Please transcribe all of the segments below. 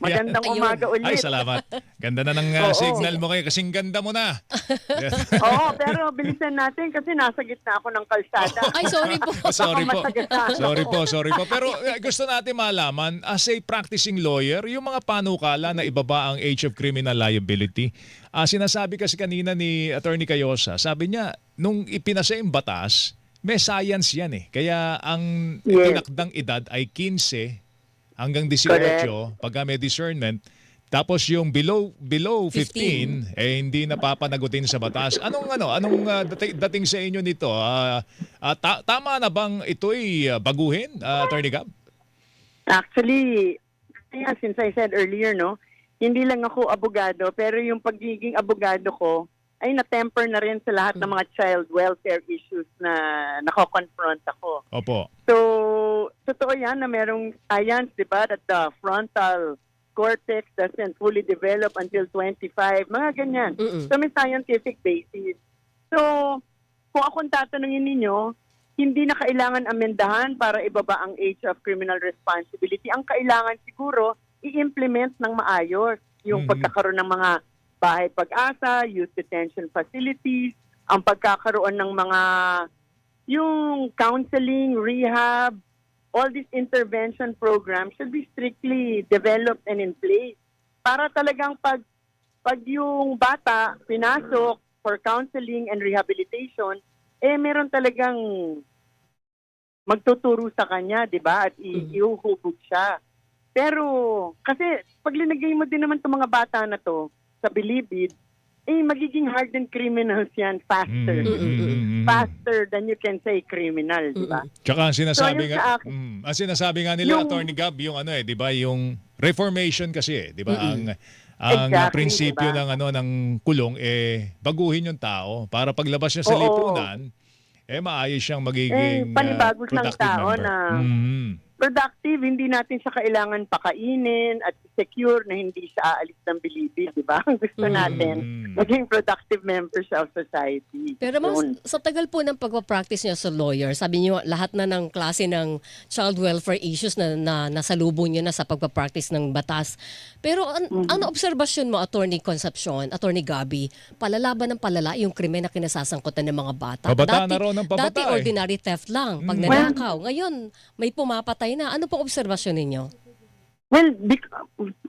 Magandang Ayun. umaga Ay, ulit. salamat. Ganda na ng Oo. signal mo kayo. Kasing ganda mo na. Oo, pero bilisan natin kasi nasa gitna ako ng kalsada. Ay, sorry po. Sorry po. Masagasaan ako. Sorry po. Pero gusto natin malaman, as a practicing lawyer, yung mga panukala na ibaba ang age of criminal liability. Sinasabi kasi kanina ni Attorney Cayosa, sabi niya, nung ipinasa yung batas, may science yan eh. Kaya ang Yes. tinakdang edad ay 15 hanggang 18 Correct. pagka may discernment. Tapos yung below 15 hindi napapanagutin sa batas. Anong dating sa inyo nito? Tama na bang ito'y baguhin, Attorney Gab? Actually, yeah, since I said earlier, no, hindi lang ako abogado, pero yung pagiging abogado ko ay na-temper na rin sa lahat ng mga child welfare issues na nako-confront ako. Opo. So, totoo yan na merong science, di ba, that the frontal cortex doesn't fully develop until 25, mga ganyan. So, may scientific basis. So, kung akong tatanungin ninyo, hindi na kailangan amendahan para ibaba ang age of criminal responsibility. Ang kailangan siguro, i-implement ng maayos yung pagkakaroon ng mga bahay pag-asa, youth detention facilities, ang pagkakaroon ng mga yung counseling, rehab, all these intervention programs should be strictly developed and in place para talagang pag yung bata pinasok for counseling and rehabilitation, meron talagang magtuturo sa kanya, di ba? At iuhubog siya. Pero, kasi pag linagay mo din naman itong mga bata na to sa bilibid, magiging hardened criminals yan faster. Faster than you can say criminal, di ba? Tsaka ang sinasabi So, ang sinasabi nga nila, yung- Attorney Gab, yung di ba, yung reformation kasi di ba, ang Exactly, prinsipyo diba? ng kulong baguhin yung tao para paglabas niya sa Oo. lipunan, maayos siyang magiging Panibago siyang productive tao member. na Mhm. productive, hindi natin siya kailangan pakainin at secure na hindi siya aalis ng bilibid, di ba? Ang gusto natin, maging productive member siya of society. Pero ma'am, Yun. sa tagal po ng pagpapractice niyo sa lawyer, sabi niyo lahat na ng klase ng child welfare issues na nasalubong niyo na sa pagpapractice ng batas. Pero ano obserbasyon mo, Attorney Concepcion, Attorney Gabi, palala ba ng palala yung krimen na kinasasangkutan ng mga bata? Pabata na raw ng pabata Dati ordinary theft lang, pag nanakaw. Ngayon, may pumapatay na. Ano pong obserbasyon ninyo? Well,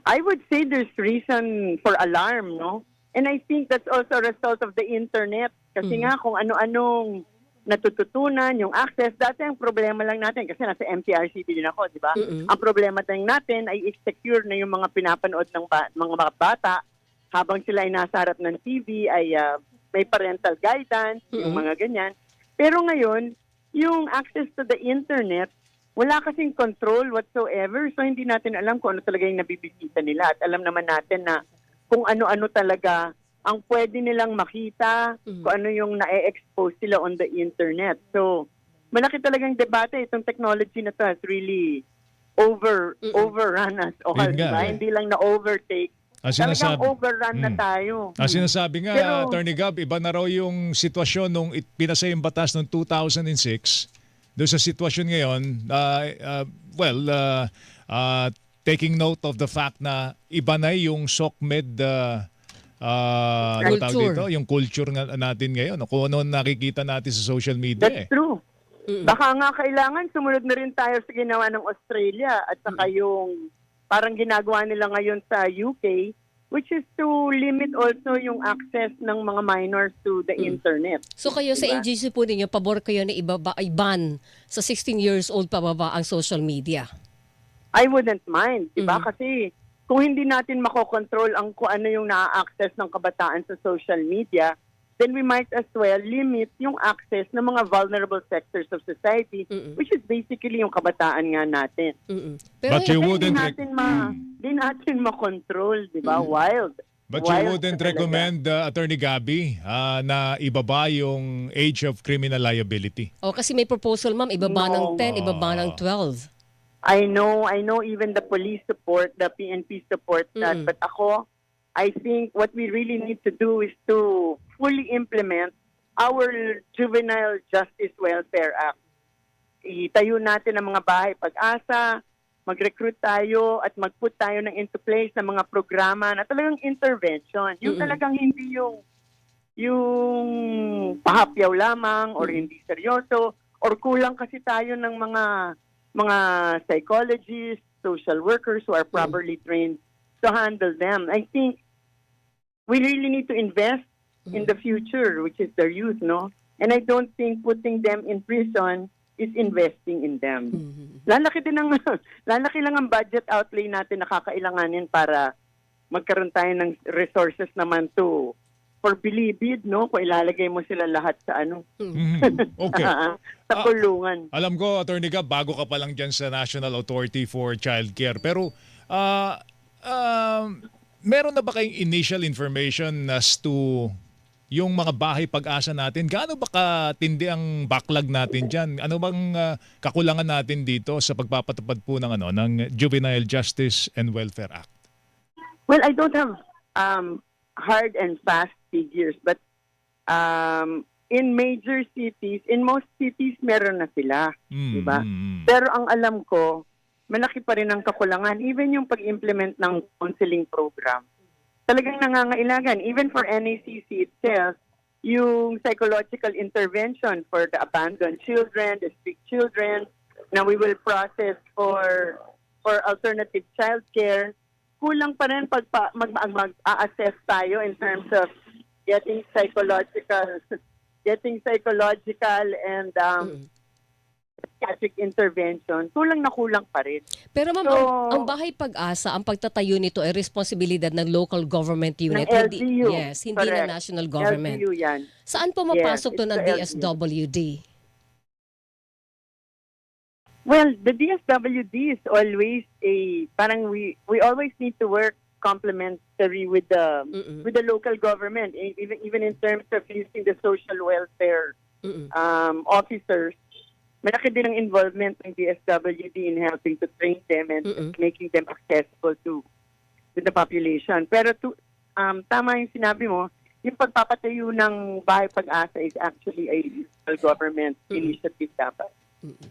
I would say there's reason for alarm, no? And I think that's also a result of the internet. Kasi nga kung ano-anong natututunan, yung access, dati ang problema lang natin, kasi nasa MTRCB din ako, di ba? Ang problema lang natin ay i-secure na yung mga pinapanood ng mga bata habang sila ay nasa harap ng TV, ay may parental guidance, yung mga ganyan. Pero ngayon, yung access to the internet, wala kasing control whatsoever. So, hindi natin alam kung ano talaga yung nabibisita nila. At alam naman natin na kung ano-ano talaga ang pwede nilang makita, kung ano yung na-expose sila on the internet. So, malaki talagang debate. Itong technology na to has really overrun us all. Yun nga, Diba? Hindi lang na-overtake. Ang Talagang sinasabi, overrun na tayo. ang sinasabi nga, Pero- Attorney Gab, iba na raw yung sitwasyon nung pinasa yung batas noong 2006. Doon sa sitwasyon ngayon, taking note of the fact na iba na yung SOCMED ano tawag Culture. dito, yung culture natin ngayon. Kung ano nakikita natin sa social media. That's true. Baka nga kailangan sumunod na rin tayo sa ginawa ng Australia at saka yung parang ginagawa nila ngayon sa UK, which is to limit also yung access ng mga minors to the internet. So kayo sa Diba? NGC po ninyo, pabor kayo na i-ban sa 16 years old pababa ang social media? I wouldn't mind, di ba? Kasi kung hindi natin makokontrol ang kung ano yung na-access ng kabataan sa social media, then we might as well limit yung access ng mga vulnerable sectors of society, which is basically yung kabataan nga natin. Pero But you Kasi wouldn't di natin makontrol, di ba? Wild. But you Wild wouldn't talaga. recommend, Attorney Gabi, na ibaba yung age of criminal liability? kasi may proposal ma'am, ibaba ng No. 10, ibaba ng 12. I know even the police support, the PNP support that. But ako, I think what we really need to do is to fully implement our Juvenile Justice Welfare Act. Itayo natin ang mga bahay pag-asa, mag-recruit tayo at mag-put tayo into place ng mga programa na talagang intervention. Yung talagang hindi yung pahapyaw lamang or hindi seryoso or kulang kasi tayo ng mga psychologists, social workers who are properly trained to handle them. I think we really need to invest in the future, which is their youth, no? And I don't think putting them in prison is investing in them. Lalaki lang ang budget outlay natin na kakailanganin para magkaroon tayo ng resources naman for bilibid, no? Kung ilalagay mo sila lahat sa Okay. sa kulungan. Alam ko, Attorney Gab, bago ka pa lang dyan sa National Authority for Child Care. Pero meron na ba kayong initial information as to yung mga bahay pag-asa natin? Gaano ba katindi ang backlog natin dyan? Ano bang kakulangan natin dito sa pagpapatupad po ng Juvenile Justice and Welfare Act? Well, I don't have hard and fast figures, but in major cities, in most cities, meron na sila. Diba? Pero ang alam ko, malaki pa rin ang kakulangan. Even yung pag-implement ng counseling program, talagang nangangailangan. Even for NACC itself, yung psychological intervention for the abandoned children, the sick children, na we will process for alternative child care, kulang pa rin pag mag-assess tayo in terms of getting psychological and psychiatric intervention, kulang pa rin. Pero ma'am, ang bahay pag-asa, ang pagtatayo nito ay responsibilidad ng local government unit. Ng LGU. Hindi Correct. na national government. LGU yan. Saan po mapasok Yes, to ng it's the DSWD? Well, the DSWD is always parang we always need to work complementary with the local government, even in terms of using the social welfare officers. Malaki din ang involvement ng DSWD in helping to train them and making them accessible to the population. Pero tama yung sinabi mo, yung pagpapatayo ng bahay pag-asa is actually a local government initiative dapat.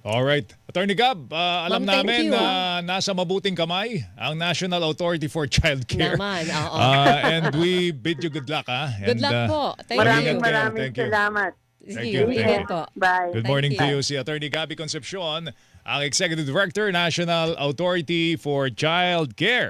Alright. Attorney Gab, alam Ma'am, thank namin you. na nasa mabuting kamay ang National Authority for Child Care. Naman, oo. And we bid you good luck. Good luck po. Thank Ingat you. kayo. Maraming Thank you. salamat. Thank you. Ingat po. Bye. Good Thank morning to you. you, si Attorney Gabby Concepcion, ang Executive Director, National Authority for Child Care.